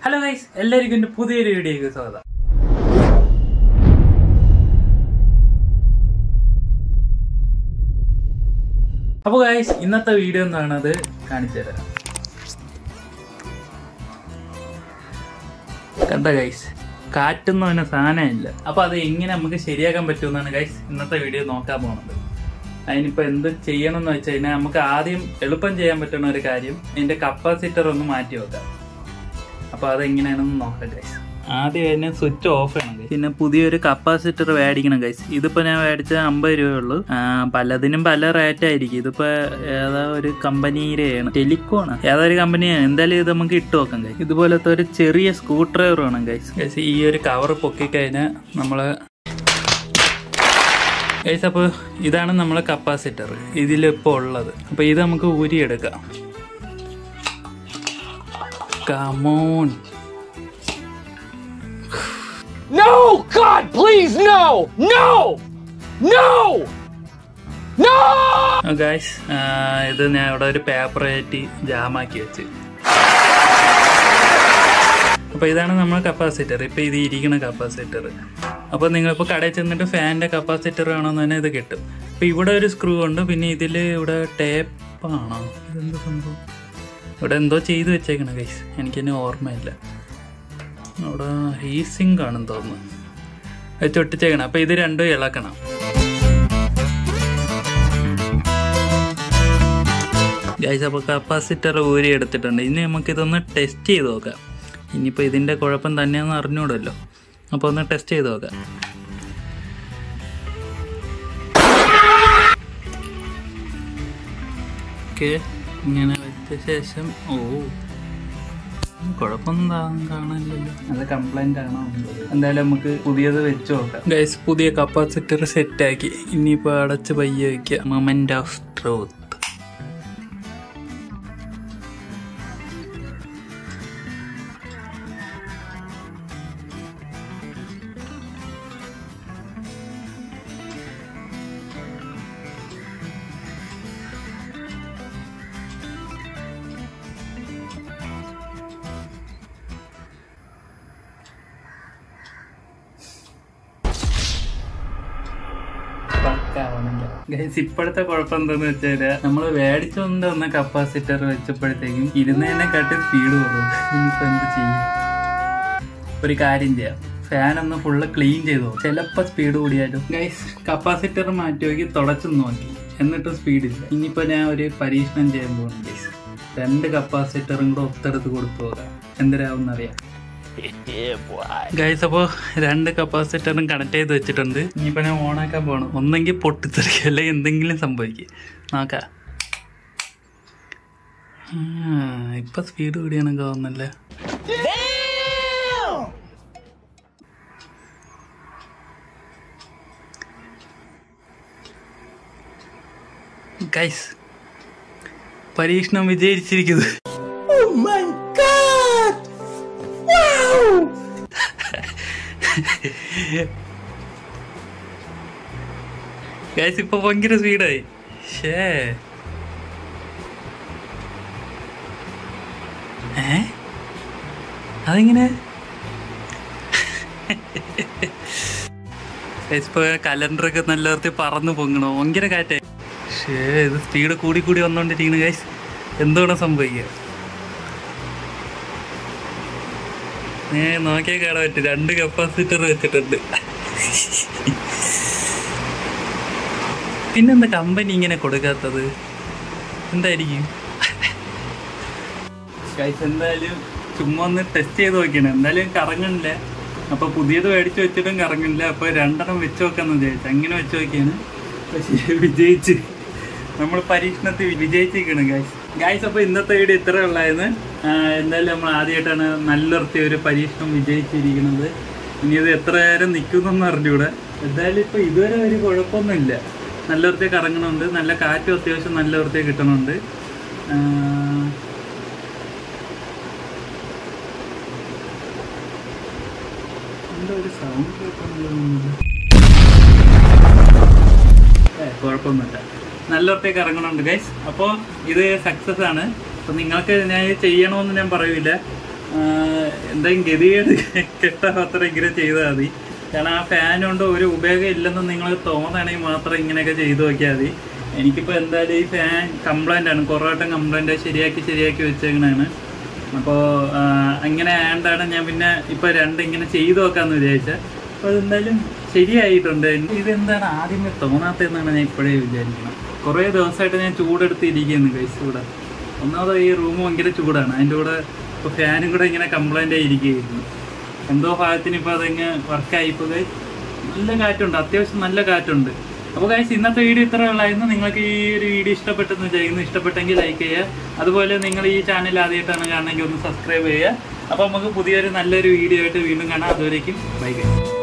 Hello guys, എല്ലാവർക്കും എൻ്റെ പുതിയൊരു വീഡിയോയ്ക്ക് സ്വാഗതം. അപ്പോൾ ഗൈസ്, ഇന്നത്തെ വീഡിയോ എന്താണത് കാണിച്ചു തരാം. കണ്ട ഗൈസ്, കാറ്റൊന്നും അതിന് സാധനമില്ല. അപ്പോൾ അത് എങ്ങനെ നമുക്ക് ശരിയാക്കാൻ പറ്റുമെന്നാണ് ഗൈസ് ഇന്നത്തെ വീഡിയോ നോക്കാൻ പോകുന്നത്. അതിനിപ്പോൾ എന്ത് ചെയ്യണം എന്ന് വെച്ച് കഴിഞ്ഞാൽ നമുക്ക് ആദ്യം എളുപ്പം ചെയ്യാൻ പറ്റുന്ന ഒരു കാര്യം ഇതിൻ്റെ കപ്പാസിറ്റർ ഒന്ന് മാറ്റി വെക്കാം. അപ്പോൾ അതെങ്ങനെയാണെന്ന് നോക്കാം ഗൈസ്. ആദ്യം അതിനെ സ്വിച്ച് ഓഫ് ചെയ്യണം ഗൈസ്. പിന്നെ പുതിയൊരു കപ്പാസിറ്റർ മേടിക്കണം ഗൈസ്. ഇതിപ്പോൾ ഞാൻ മേടിച്ച 50 രൂപയുള്ളൂ. പലതിനും പല റേറ്റ് ആയിരിക്കും. ഇതിപ്പോൾ ഏതാ ഒരു കമ്പനിയുടെയാണ്, ടെലിക്കോണ്, ഏതൊരു കമ്പനിയാണ്. എന്തായാലും ഇത് നമുക്ക് ഇട്ട് നോക്കാം ഗൈസ്. ഇതുപോലത്തെ ഒരു ചെറിയ സ്ക്രൂ ഡ്രൈവർ വേണം ഗൈസ്. ഗൈസ് ഈ ഒരു കവർ പൊക്കിക്കഴിഞ്ഞാൽ നമ്മള് ഗൈസ്, അപ്പോൾ ഇതാണ് നമ്മളെ കപ്പാസിറ്റർ ഇതിലിപ്പോൾ ഉള്ളത്. അപ്പോൾ ഇത് നമുക്ക് ഊരിയെടുക്കാം. Come on. No! God, please, no! No! No! No! Guys, ഇത് ഞാൻ ഇവിടെ ഒരു പേപ്പർ ആയിട്ട് ജാമാക്കി വെച്ച്. അപ്പോൾ ഇതാണ് നമ്മുടെ കപ്പാസിറ്റർ. ഇപ്പോൾ ഇത് ഇരിക്കുന്ന കപ്പാസിറ്റർ. അപ്പോൾ നിങ്ങളിപ്പോൾ കടയിൽ ചെന്നിട്ട് ഫാനിൻ്റെ കപ്പാസിറ്റർ വേണമെന്ന് തന്നെ ഇത് കിട്ടും. അപ്പോൾ ഇവിടെ ഒരു സ്ക്രൂ ഉണ്ട്. പിന്നെ ഇതിൽ ഇവിടെ ടേപ്പാണോ, ഇതെന്താ സംഭവം? ഇവിടെ എന്തോ ചെയ്ത് വെച്ചേക്കണം ഗൈസ്, എനിക്കെന്നെ ഓർമ്മയില്ല. അവിടെ ഹീസിങ് ആണെന്ന് തോന്നുന്നു, അത് ഒട്ടിച്ചേക്കണം. അപ്പോൾ ഇത് രണ്ടും ഇളക്കണം. ഗൈസ്, അപ്പോൾ കപ്പാസിറ്റർ ഊരി എടുത്തിട്ടുണ്ട്. ഇനി നമുക്കിതൊന്ന് ടെസ്റ്റ് ചെയ്ത് നോക്കാം. ഇനിയിപ്പോൾ ഇതിൻ്റെ കുഴപ്പം തന്നെയാണെന്ന് അറിഞ്ഞൂടല്ലോ. അപ്പോൾ ഒന്ന് ടെസ്റ്റ് ചെയ്ത് നോക്കാം. ഓക്കെ, ഇങ്ങനെ വെച്ച ശേഷം കുഴപ്പമൊന്നും കാണാനില്ലല്ലോ. അത് കംപ്ലൈന്റ് ആണോ? എന്തായാലും നമുക്ക് പുതിയത് വെച്ച് നോക്കാം ഗൈസ്. പുതിയ കപ്പാസിറ്റർ സെറ്റാക്കി. ഇനിയിപ്പോൾ അടച്ച് പയ്യെ വയ്ക്കുക. Moment of truth. ഇപ്പോഴത്തെ കുഴപ്പം എന്താന്ന് വെച്ചാല് നമ്മള് മേടിച്ചുകൊണ്ട് വന്ന കപ്പാസിറ്റർ വെച്ചപ്പോഴത്തേക്കും ഇരുന്നതിനെക്കാട്ടി സ്പീഡ് കുറവും. ഇനിയിപ്പോ എന്ത് ചെയ്യും? ഒരു കാര്യം ചെയ്യാം, ഫാൻ ഒന്ന് ഫുള്ള് ക്ലീൻ ചെയ്തു. ചിലപ്പോ സ്പീഡ് കൂടിയാലും. ഗൈസ്, കപ്പാസിറ്റർ മാറ്റി നോക്കി തുടച്ചു നോക്കി, എന്നിട്ടും സ്പീഡില്ല. ഇനിയിപ്പോ ഞാൻ ഒരു പരീക്ഷണം ചെയ്യാൻ പോകുന്നു ഗൈസ്. 2 കപ്പാസിറ്ററും കൂടെ ഒത്തെടുത്ത് കൊടുത്തു നോക്കാം, എന്തരാവും അറിയാം ഗൈസ്. അപ്പോൾ 2 കപ്പാസിറ്ററും കണക്ട് ചെയ്ത് വെച്ചിട്ടുണ്ട്. ഇനിയിപ്പോൾ ഞാൻ ഓണാക്കാൻ പോകണം. ഒന്നെങ്കിൽ പൊട്ടിത്തെറിക്കുക, അല്ലെങ്കിൽ എന്തെങ്കിലും സംഭവിക്കും. നോക്കാം. ഇപ്പം സ്പീഡ് കൂടിയാണെങ്കിൽ തോന്നുന്നല്ലേ. ഗൈസ്, പരീക്ഷണം വിജയിച്ചിരിക്കുന്നത്. ഗൈസ്, ഇപ്പൊ ഭയങ്കര സ്പീഡായി. അതെങ്ങനെ? ഇപ്പൊ കലണ്ടറൊക്കെ നല്ല വൃത്തി പറന്ന് പൊങ്ങണോ, ഭയങ്കര കാറ്റായി. ഇത് സ്പീഡ് കൂടി കൂടി വന്നോണ്ടിരിക്കുന്നു ഗൈസ്. എന്തുകൊണ്ടാണ് സംഭവിക്കുക? നോക്കിയാൽ കാണാൻ പറ്റും 2 കപ്പാസിറ്റർ വെച്ചിട്ടുണ്ട്. പിന്നെന്താ കമ്പനി ഇങ്ങനെ കൊടുക്കാത്തത്? എന്തായിരിക്കും ഗൈസ്? എന്തായാലും ചുമ്മാ ഒന്ന് ടെസ്റ്റ് ചെയ്ത് നോക്കിയാണ്. എന്തായാലും കറങ്ങണില്ല. അപ്പോൾ പുതിയത് മേടിച്ച് വെച്ചിട്ടും കറങ്ങില്ല. അപ്പോൾ 2 വെച്ച് നോക്കാമെന്ന് വിചാരിച്ചു. അങ്ങനെ വെച്ച് നോക്കിയാണ്. പക്ഷേ വിജയിച്ച്, നമ്മൾ പരീക്ഷണത്തിൽ വിജയിച്ചിരിക്കണം ഗൈസ്. അപ്പോൾ ഇന്നത്തെ വീഡിയോ ഇത്ര ഉള്ളായിരുന്നു. എന്തായാലും നമ്മൾ ആദ്യമായിട്ടാണ് നല്ലൊരുത്തി ഒരു പരീക്ഷണം വിജയിച്ചിരിക്കുന്നത്. ഇനി ഇത് എത്ര നേരം നിൽക്കുന്നൊന്നും അറിഞ്ഞൂടെ. എന്തായാലും ഇപ്പോൾ ഇതുവരെ ഒരു കുഴപ്പമൊന്നുമില്ല. നല്ല വൃത്തിയെ കറങ്ങണുണ്ട്. നല്ല കാറ്റും അത്യാവശ്യം നല്ല വൃത്തിയെ കിട്ടണുണ്ട്. എന്താ ഒരു സൗണ്ട് കേൾക്കുന്നില്ല. കുഴപ്പമൊന്നുമില്ല, നല്ല വൃത്തിയൊക്കെ ഇറങ്ങണുണ്ട് ഗൈസ്. അപ്പോൾ ഇത് സക്സസ് ആണ്. അപ്പോൾ നിങ്ങൾക്ക് ഞാൻ ചെയ്യണമെന്ന് ഞാൻ പറയൂല. എന്തെങ്കിലും ഗതികേട് കെട്ടാത്ര ഇങ്ങനെ ചെയ്താൽ മതി. കാരണം ആ ഫാൻ കൊണ്ട് ഒരു ഉപയോഗം ഇല്ലെന്ന് നിങ്ങൾ തോന്നണമെങ്കിൽ മാത്രം ഇങ്ങനെയൊക്കെ ചെയ്തു നോക്കിയാൽ മതി. എനിക്കിപ്പോൾ എന്തായാലും ഈ ഫാൻ കംപ്ലൈൻ്റ് ആണ്, കുറേ വട്ടം കംപ്ലൈൻ്റ് ശരിയാക്കി വെച്ചേക്കണാണ്. അപ്പോൾ അങ്ങനെ ആയതുകൊണ്ടാണ് ഞാൻ പിന്നെ ഇപ്പോൾ ഇങ്ങനെ ചെയ്തു നോക്കാമെന്ന് വിചാരിച്ചത്. അപ്പോൾ അതെന്തായാലും ശരിയായിട്ടുണ്ട്. ഇതെന്താണ് ആദ്യമേ തോന്നാത്തതെന്നാണ് ഞാൻ ഇപ്പോഴേ വിചാരിക്കുന്നത്. കുറേ ദിവസമായിട്ട് ഞാൻ ചൂടെടുത്തിരിക്കുന്നു ഗൈസ്. ഇവിടെ ഒന്നാമത് ഈ റൂം ഭയങ്കര ചൂടാണ്, അതിൻ്റെ കൂടെ ഇപ്പോൾ ഫാനും കൂടെ ഇങ്ങനെ കംപ്ലൈൻ്റ് ആയിരിക്കുകയായിരുന്നു. എന്തോ ഭാഗത്തിന് ഇപ്പോൾ അതങ്ങ് വർക്കായിപ്പോൾ ഗൈസ്. നല്ല കാറ്റുണ്ട്, അത്യാവശ്യം നല്ല കാറ്റുണ്ട്. അപ്പോൾ ഗൈസ് ഇന്നത്തെ വീഡിയോ ഇത്ര ഉള്ളായിരുന്നു. നിങ്ങൾക്ക് ഈ ഒരു വീഡിയോ ഇഷ്ടപ്പെട്ടെന്ന് ചെയ്യുന്നു. ഇഷ്ടപ്പെട്ടെങ്കിൽ ലൈക്ക് ചെയ്യുക. അതുപോലെ നിങ്ങൾ ഈ ചാനൽ ആദ്യമായിട്ടാണ് കാണണമെങ്കിൽ ഒന്ന് സബ്സ്ക്രൈബ് ചെയ്യുക. അപ്പോൾ നമുക്ക് പുതിയൊരു നല്ലൊരു വീഡിയോ ആയിട്ട് വീണ്ടും കാണാം. അതുവരേക്കും ബൈ ഗൈസ്.